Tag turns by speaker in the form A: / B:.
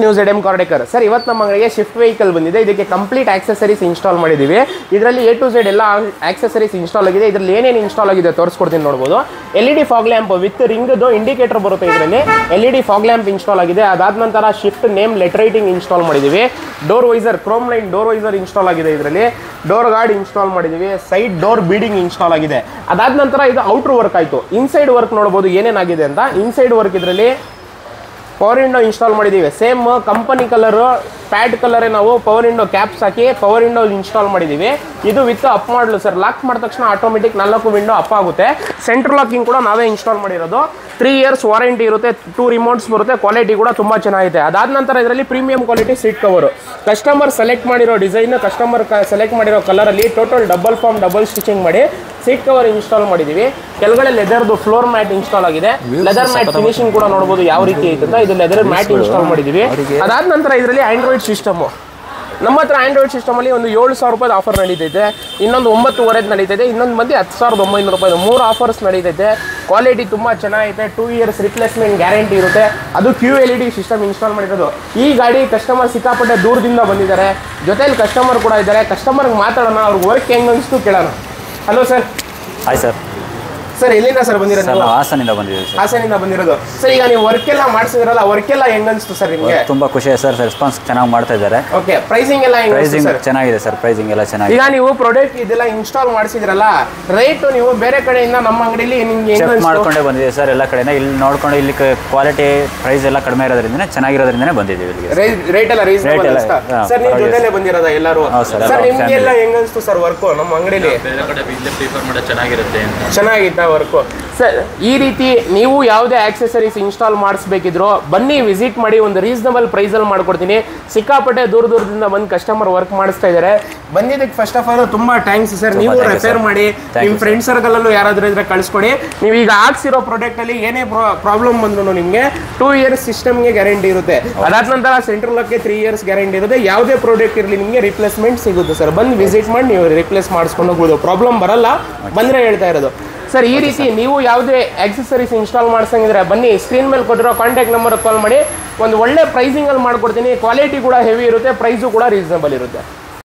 A: New ZM ಕಾರ್ಡೆಕರ್ sir. ಇವತ್ತು ನಮ್ಮ ಅಂಗಡಿಗೆ ಶಿಫ್ಟ್ ವೆಹಿಕಲ್ ಬಂದಿದೆ. ಇದಕ್ಕೆ ಕಂಪ್ಲೀಟ್ ಆಕ್ಸೆಸರೀಸ್ ಇನ್ಸ್ಟಾಲ್ ಮಾಡಿದ್ದೀವಿ. ಇದರಲ್ಲಿ A to Z ಎಲ್ಲ ಆಕ್ಸೆಸರೀಸ್ ಇನ್ಸ್ಟಾಲ್ ಆಗಿದೆ. ಇದರಲ್ಲಿ ಏನೇನು ಇನ್ಸ್ಟಾಲ್ ಆಗಿದೆ ತೋರಿಸ್ಕೊಡ್ತೀನಿ ನೋಡ್ಬೋದು. LED ಫಾಗ್ ಲ್ಯಾಂಪ್ ವಿತ್ ರಿಂಗ್ದು ಇಂಡಿಕೇಟರ್ ಬರುತ್ತೆ. ಇದರಲ್ಲಿ LED ಫಾಗ್ ಲ್ಯಾಂಪ್ ಇನ್ಸ್ಟಾಲ್ ಆಗಿದೆ. ಅದಾದ ನಂತರ Swift name letter writing install ಮಾಡಿದ್ದೀವಿ. Door visor chrome line door visor install ಆಗಿದೆ. ಇದರಲ್ಲಿ ಡೋರ್ ಗಾರ್ಡ್ ಇನ್ಸ್ಟಾಲ್ ಮಾಡಿದ್ದೀವಿ. ಸೈಡ್ ಡೋರ್ ಬೀಡಿಂಗ್ ಇನ್ಸ್ಟಾಲ್ ಆಗಿದೆ. ಅದಾದ ನಂತರ ಇದು ಔಟ್ರ್ ವರ್ಕ್ ಆಯಿತು. ಇನ್ಸೈಡ್ ವರ್ಕ್ ನೋಡ್ಬೋದು ಏನೇನಾಗಿದೆ ಅಂತ. ಇನ್ಸೈಡ್ ವರ್ಕ್ ಇದರಲ್ಲಿ ಪವರ್ ವಿಂಡೋ ಇನ್ಸ್ಟಾಲ್ ಮಾಡಿದ್ದೀವಿ. ಸೇಮ್ ಕಂಪನಿ ಕಲರು ಪ್ಯಾಡ್ ಕಲರೇ ನಾವು ಪವರ್ ವಿಂಡೋ ಕ್ಯಾಪ್ಸ್ ಹಾಕಿ ಪವರ್ ವಿಂಡೋ ಇನ್ಸ್ಟಾಲ್ ಮಾಡಿದ್ದೀವಿ. ಇದು ವಿತ್ ಅಪ್ ಮಾಡಲು ಸರ್. ಲಾಕ್ ಮಾಡಿದ ತಕ್ಷಣ ಆಟೋಮೆಟಿಕ್ 4 ವಿಂಡೋ ಅಪ್ ಆಗುತ್ತೆ. ಸೆಂಟ್ರಲ್ ಲಾಕಿಂಗ್ ಕೂಡ ನಾವೇ ಇನ್ಸ್ಟಾಲ್ ಮಾಡಿರೋದು. 3 years ವಾರಂಟಿ ಇರುತ್ತೆ. 2 ರಿಮೋಟ್ಸ್ ಬರುತ್ತೆ. ಕ್ವಾಲಿಟಿ ಕೂಡ ತುಂಬ ಚೆನ್ನಾಗಿದೆ. ಅದಾದ ನಂತರ ಇದರಲ್ಲಿ premium quality seat cover. Customer select ಮಾಡಿರೋ ಡಿಸೈನ್, ಕಸ್ಟಮರ್ ಸೆಲೆಕ್ಟ್ ಮಾಡಿರೋ ಕಲರಲ್ಲಿ total double form double stitching ಮಾಡಿ ಸೀಟ್ ಕವರ್ ಇನ್ಸ್ಟಾಲ್ ಮಾಡಿದ್ದೀವಿ. ಕೆಳಗಡೆ ಲೆದರ್ದು ಫ್ಲೋರ್ ಮ್ಯಾಟ್ ಇನ್ಸ್ಟಾಲ್ ಆಗಿದೆ. ಲೆದರ್ ಮ್ಯಾಟ್ ಫಿನಿಶಿಂಗ್ ಕೂಡ ನೋಡ್ಬೋದು ಯಾವ ರೀತಿ ಐತೆ ಅಂತ. ಇದು ಲೆದರ್ ಮ್ಯಾಟ್ ಇನ್ಸ್ಟಾಲ್ ಮಾಡಿದ್ದೀವಿ. ಅದಾದ ನಂತರ ಇದರಲ್ಲಿ ಆಂಡ್ರಾಯ್ಡ್ ಸಿಸ್ಟಮು. ನಮ್ಮ ಹತ್ರ ಆಂಡ್ರಾಯ್ಡ್ ಸಿಸ್ಟಮಲ್ಲಿ ಒಂದು 7,000 ರೂಪಾಯಿ ಆಫರ್ ನಡೀತೈತೆ. ಇನ್ನೊಂದು 9,500 ನಡೀತೈತೆ. ಇನ್ನೊಂದು ಮಂದಿ 10,900 ರೂಪಾಯಿ. 3 ಆಫರ್ಸ್ ನಡೀತೈತೆ. ಕ್ವಾಲಿಟಿ ತುಂಬ ಚೆನ್ನಾಗೈತೆ. 2 years ರಿಪ್ಲೇಸ್ಮೆಂಟ್ ಗ್ಯಾರಂಟಿ ಇರುತ್ತೆ. ಅದು QLED ಸಿಸ್ಟಮ್ ಇನ್ಸ್ಟಾಲ್ ಮಾಡಿರೋದು. ಈ ಗಾಡಿ ಕಸ್ಟಮರ್ ಸಿಕ್ಕಾಪಟ್ಟೆ ದೂರದಿಂದ ಬಂದಿದ್ದಾರೆ. ಜೊತೆಲಿ ಕಸ್ಟಮರ್ ಕೂಡ ಇದ್ದಾರೆ. ಕಸ್ಟಮರ್ಗೆ ಮಾತಾಡೋಣ, ಅವ್ರಿಗೆ ವರ್ಕ್ ಹೆಂಗೆ ಅನಿಸ್ತು ಕೇಳೋಣ. Hello sir.
B: Hi sir.
A: Sir ಎಲ್ಲಿಂದ ಸರ್ ಬಂದಿರೋದು?
B: ನಾವು ಹಾಸನಿಂದ ಬಂದಿದ್ದೀವಿ ಸರ್.
A: ಹಾಸನಿಂದ ಬಂದಿರೋದು ಸರ್. ಈಗ ನೀವು ವರ್ಕ್ ಎಲ್ಲ ಮಾಡಿಸಿದ್ರಲ್ಲ, ವರ್ಕ್ ಎಲ್ಲ ಹೆಂಗ್ ಅನಿಸ್ತು ಸರ್ ನಿಮಗೆ?
B: ತುಂಬಾ ಖುಷಿ ಇದೆ ಸರ್. ರೆಸ್ಪಾನ್ಸ್ ಚೆನ್ನಾಗಿ ಮಾಡ್ತಾ ಇದ್ದಾರೆ.
A: ಓಕೆ, ಪ್ರೈಸಿಂಗ್ ಎಲ್ಲ ಹೆಂಗ್ ಅನಿಸ್ತು ಸರ್?
B: ಚೆನ್ನಾಗಿದೆ ಸರ್. ಪ್ರೈಸಿಂಗ್ ಎಲ್ಲ ಚೆನ್ನಾಗಿದೆ.
A: ಈಗ ನೀವು ಪ್ರಾಡಕ್ಟ್ ಇದೆಲ್ಲ ಇನ್ಸ್ಟಾಲ್ ಮಾಡಿಸಿದ್ರಲ್ಲ, ರೇಟ್ ನೀವು ಬೇರೆ ಕಡೆಯಿಂದ ನಮ್ಮ ಅಂಗಡಿಲಿ ನಿಮ್ಗೆ
B: ಚೆಕ್ ಮಾಡ್ಕೊಂಡೇ ಬಂದಿದ್ದೀವಿ ಸರ್. ಎಲ್ಲ ಕಡೆಯಿಂದ ಇಲ್ಲಿ ನೋಡ್ಕೊಂಡು ಇಲ್ಲಿ ಕ್ವಾಲಿಟಿ ಪ್ರೈಸ್ ಎಲ್ಲ ಕಡಿಮೆ ಇರೋದ್ರಿಂದ ಚೆನ್ನಾಗಿರೋದ್ರಿಂದನೇ ಬಂದಿದ್ದೀವಿ ಇಲ್ಲಿಗೆ.
A: ರೇಟ್ ಎಲ್ಲ ರೀಸನಬಲ್ ಅಷ್ಟೇ ಸರ್. ನೀವು ಜೊತೆಲೇ ಬಂದಿರೋದ ಎಲ್ಲರೂ? ಸರ್ ನಿಮ್ಗೆ ಎಲ್ಲ ಹೆಂಗ್ ಅನಿಸ್ತು ಸರ್ ವರ್ಕ್ ನಮ್ಮ ಅಂಗಡಿಲಿ?
B: ಬೇರೆ ಕಡೆ ಪ್ರಿಫರ್ ಮಾಡೋದು ಚೆನ್ನಾಗಿರುತ್ತೆ.
A: ಚೆನ್ನಾಗಿತ್ತಾ ವರ್ಕು ಸರ್? ಈ ರೀತಿ ನೀವು ಯಾವುದೇ ಆಕ್ಸೆಸರೀಸ್ ಇನ್ಸ್ಟಾಲ್ ಮಾಡಿಸ್ಬೇಕಿದ್ರು ಬನ್ನಿ, ವಿಸಿಟ್ ಮಾಡಿ. ಒಂದು ರೀಸನಬಲ್ ಪ್ರೈಸಲ್ಲಿ ಮಾಡ್ಕೊಡ್ತೀನಿ. ಸಿಕ್ಕಾಪಟ್ಟೆ ದೂರದಿಂದ ಬಂದು ಕಸ್ಟಮರ್ ವರ್ಕ್ ಮಾಡಿಸ್ತಾ ಇದ್ದಾರೆ. ಬಂದಿದ್ದಕ್ಕೆ ಫಸ್ಟ್ ಆಫ್ ಆಲ್ ತುಂಬ ಥ್ಯಾಂಕ್ಸ್ ಸರ್. ನೀವು ರಿಪೇರ್ ಮಾಡಿ ನಿಮ್ಮ ಫ್ರೆಂಡ್ ಸರ್ಕಲಲ್ಲೂ ಯಾರಾದರೂ ಇದ್ರೆ ಕಳಿಸ್ಕೊಡಿ. ನೀವು ಈಗ ಹಾಕ್ಸಿರೋ ಪ್ರಾಡಕ್ಟಲ್ಲಿ ಏನೇ ಪ್ರಾಬ್ಲಮ್ ಬಂದ್ರು ನಿಮಗೆ 2 years ಸಿಸ್ಟಮ್ಗೆ ಗ್ಯಾರಂಟಿ ಇರುತ್ತೆ. ಅದಾದ ನಂತರ ಸೆಂಟ್ರಲ್ ಲಾಕ್ಗೆ 3 years ಗ್ಯಾರಂಟಿ ಇರುತ್ತೆ. ಯಾವುದೇ ಪ್ರಾಡಕ್ಟ್ ಇರಲಿ ನಿಮಗೆ ರಿಪ್ಲೇಸ್ಮೆಂಟ್ ಸಿಗುತ್ತೆ ಸರ್. ಬಂದು ವಿಸಿಟ್ ಮಾಡಿ ನೀವು ರಿಪ್ಲೇಸ್ ಮಾಡಿಸ್ಕೊಂಡು ಹೋಗ್ಬೋದು. ಪ್ರಾಬ್ಲಮ್ ಬರಲ್ಲ, ಬಂದರೆ ಹೇಳ್ತಾ ಇರೋದು ಸರ್. ಈ ರೀತಿ ನೀವು ಯಾವುದೇ ಆಕ್ಸೆಸರೀಸ್ ಇನ್ಸ್ಟಾಲ್ ಮಾಡ್ಸಂಗಿದ್ರೆ ಬನ್ನಿ, ಸ್ಕ್ರೀನ್ ಮೇಲೆ ಕೊಟ್ಟಿರೋ ಕಾಂಟ್ಯಾಕ್ಟ್ ನಂಬರ್ ಕಾಲ್ ಮಾಡಿ. ಒಂದು ಒಳ್ಳೆ ಪ್ರೈಸಿಂಗಲ್ಲಿ ಮಾಡ್ಕೊಡ್ತೀನಿ. ಕ್ವಾಲಿಟಿ ಕೂಡ ಹೆವಿ ಇರುತ್ತೆ, ಪ್ರೈಸು ಕೂಡ ರೀಸನಬಲ್ ಇರುತ್ತೆ.